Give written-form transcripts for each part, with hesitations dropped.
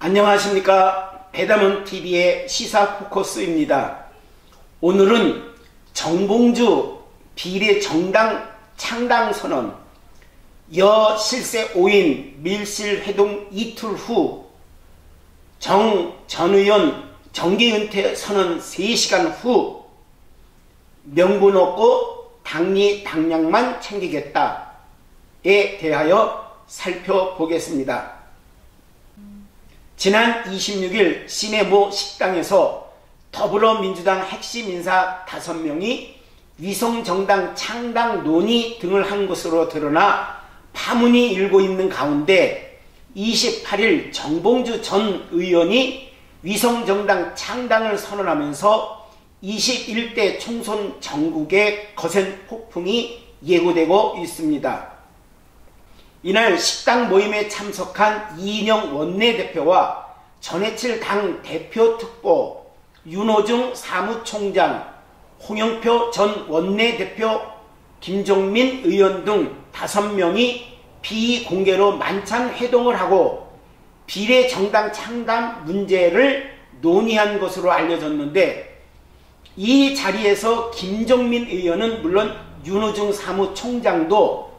안녕하십니까. 배담원TV의 시사포커스입니다. 오늘은 정봉주 비례정당 창당선언, 여실세 5인 밀실회동 이틀 후 전 의원 정계은퇴 선언 3시간 후 명분 없고 당리 당량만 챙기겠다에 대하여 살펴보겠습니다. 지난 26일 시내 모 식당에서 더불어민주당 핵심 인사 5명이 위성정당 창당 논의 등을 한 것으로 드러나 파문이 일고 있는 가운데 28일 정봉주 전 의원이 위성정당 창당을 선언하면서 21대 총선 전국에 거센 폭풍이 예고되고 있습니다. 이날 식당 모임에 참석한 이인영 원내대표와 전해칠 당 대표특보, 윤호중 사무총장, 홍영표 전 원내대표, 김종민 의원 등 5명이 비공개로 만찬 회동을 하고 비례정당 창당 문제를 논의한 것으로 알려졌는데, 이 자리에서 김종민 의원은 물론 윤호중 사무총장도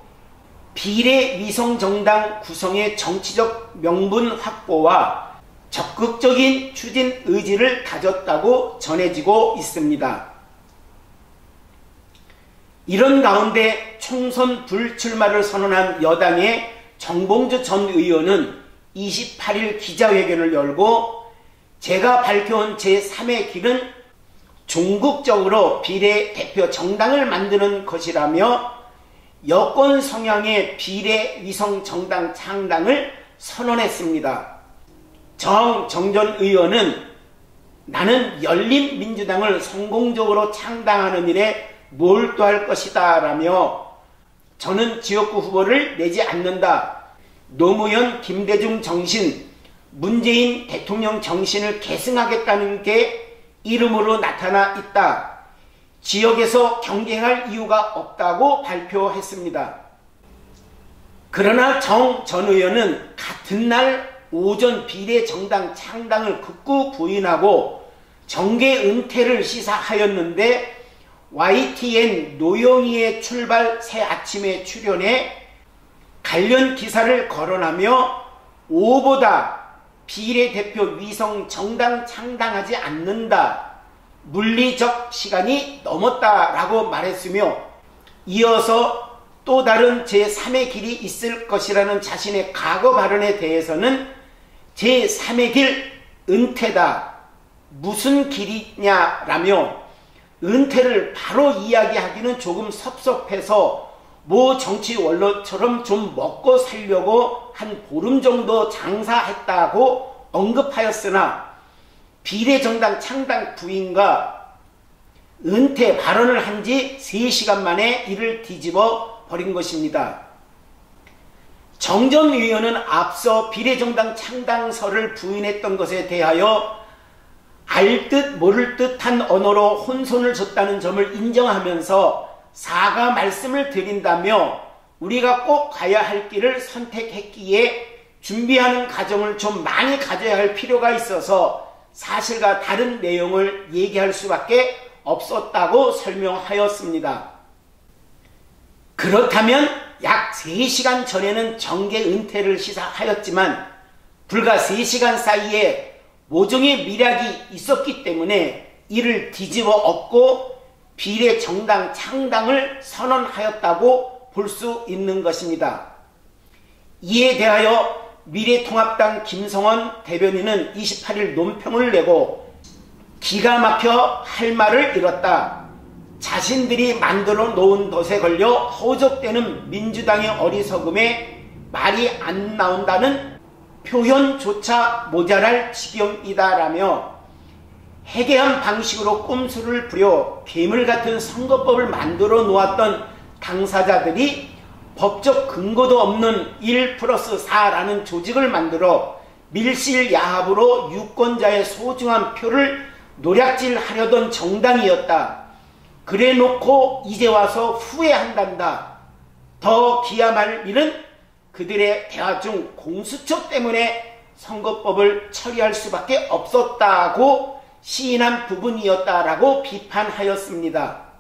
비례위성정당 구성의 정치적 명분 확보와 적극적인 추진 의지를 가졌다고 전해지고 있습니다. 이런 가운데 총선 불출마를 선언한 여당의 정봉주 전 의원은 28일 기자회견을 열고 제가 밝혀온 제3의 길은 종국적으로 비례대표 정당을 만드는 것이라며 여권 성향의 비례위성정당 창당을 선언했습니다. 정 전 의원은 나는 열린민주당을 성공적으로 창당하는 일에 몰두할 것이다 라며 저는 지역구 후보를 내지 않는다. 노무현 김대중 정신, 문재인 대통령 정신을 계승하겠다는 게 이름으로 나타나 있다. 지역에서 경쟁할 이유가 없다고 발표했습니다. 그러나 정 전 의원은 같은 날 오전 비례정당 창당을 극구 부인하고 정계 은퇴를 시사하였는데 YTN 노영희의 출발 새 아침에 출연해 관련 기사를 거론하며 오보다 비례대표 위성 정당 창당하지 않는다. 물리적 시간이 넘었다라고 말했으며, 이어서 또 다른 제3의 길이 있을 것이라는 자신의 과거 발언에 대해서는 제3의 길 은퇴다. 무슨 길이냐라며 은퇴를 바로 이야기하기는 조금 섭섭해서 모 정치 원로처럼 좀 먹고 살려고 한 보름 정도 장사했다고 언급하였으나 비례정당 창당 부인과 은퇴 발언을 한 지 3시간 만에 이를 뒤집어 버린 것입니다. 정 전 의원은 앞서 비례정당 창당설을 부인했던 것에 대하여 알 듯 모를 듯한 언어로 혼선을 줬다는 점을 인정하면서 사과 말씀을 드린다며 우리가 꼭 가야 할 길을 선택했기에 준비하는 과정을 좀 많이 가져야 할 필요가 있어서 사실과 다른 내용을 얘기할 수밖에 없었다고 설명하였습니다. 그렇다면 약 3시간 전에는 정계 은퇴를 시사하였지만 불과 3시간 사이에 모종의 미락이 있었기 때문에 이를 뒤집어 엎고 비례정당 창당을 선언하였다고 볼 수 있는 것입니다. 이에 대하여 미래통합당 김성원 대변인은 28일 논평을 내고 기가 막혀 할 말을 잃었다. 자신들이 만들어 놓은 덫에 걸려 허우적대는 민주당의 어리석음에 말이 안 나온다는 표현조차 모자랄 지경이다라며 해괴한 방식으로 꼼수를 부려 괴물 같은 선거법을 만들어 놓았던 당사자들이 법적 근거도 없는 1+4라는 조직을 만들어 밀실야합으로 유권자의 소중한 표를 노략질하려던 정당이었다. 그래놓고 이제 와서 후회한단다. 더 기함할 일은 그들의 대화 중 공수처 때문에 선거법을 처리할 수밖에 없었다고 시인한 부분이었다라고 비판하였습니다.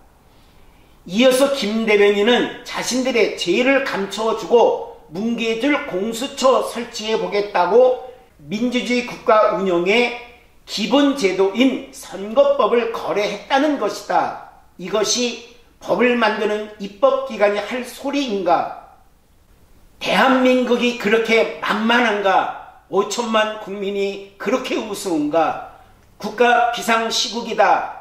이어서 김 대변인은 자신들의 죄를 감춰주고 뭉개줄 공수처 설치해 보겠다고 민주주의 국가 운영의 기본 제도인 선거법을 거래했다는 것이다. 이것이 법을 만드는 입법기관이 할 소리인가? 대한민국이 그렇게 만만한가? 5천만 국민이 그렇게 우스운가? 국가 비상시국이다.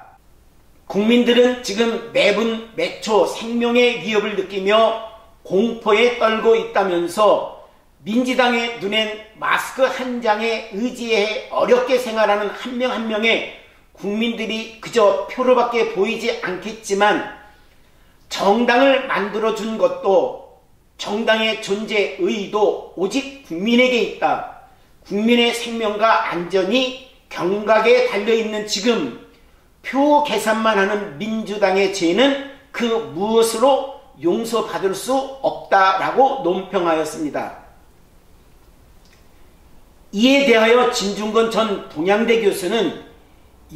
국민들은 지금 매분 매초 생명의 위협을 느끼며 공포에 떨고 있다면서 민주당의 눈엔 마스크 한 장에 의지해 어렵게 생활하는 한 명 한 명의 국민들이 그저 표로밖에 보이지 않겠지만 정당을 만들어준 것도 정당의 존재 의의도 오직 국민에게 있다. 국민의 생명과 안전이 경각에 달려있는 지금 표 계산만 하는 민주당의 죄는 그 무엇으로 용서받을 수 없다라고 논평하였습니다. 이에 대하여 진중권 전 동양대 교수는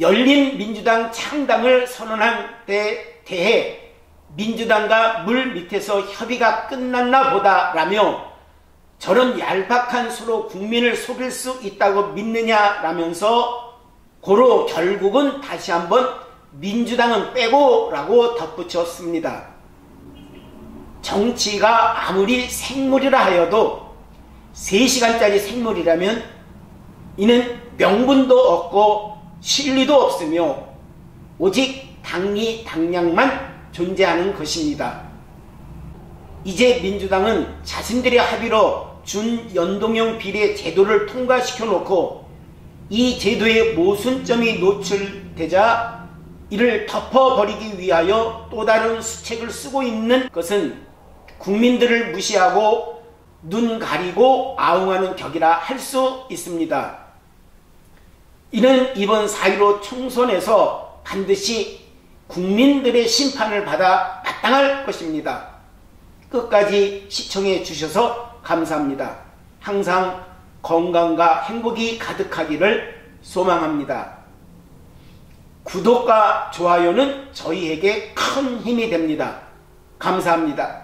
열린민주당 창당을 선언한 데 대해 민주당과 물 밑에서 협의가 끝났나 보다라며 저런 얄팍한 수로 국민을 속일 수 있다고 믿느냐라면서 고로 결국은 다시 한번 민주당은 빼고라고 덧붙였습니다. 정치가 아무리 생물이라 하여도 3시간짜리 생물이라면 이는 명분도 없고 실리도 없으며 오직 당리당략만 존재하는 것입니다. 이제 민주당은 자신들의 합의로 준연동형 비례 제도를 통과시켜 놓고 이 제도의 모순점이 노출되자 이를 덮어버리기 위하여 또 다른 수책을 쓰고 있는 것은 국민들을 무시하고 눈 가리고 아웅하는 격이라 할 수 있습니다. 이는 이번 4.15 총선에서 반드시 국민들의 심판을 받아 마땅할 것입니다. 끝까지 시청해 주셔서 감사합니다. 항상 건강과 행복이 가득하기를 소망합니다. 구독과 좋아요는 저희에게 큰 힘이 됩니다. 감사합니다.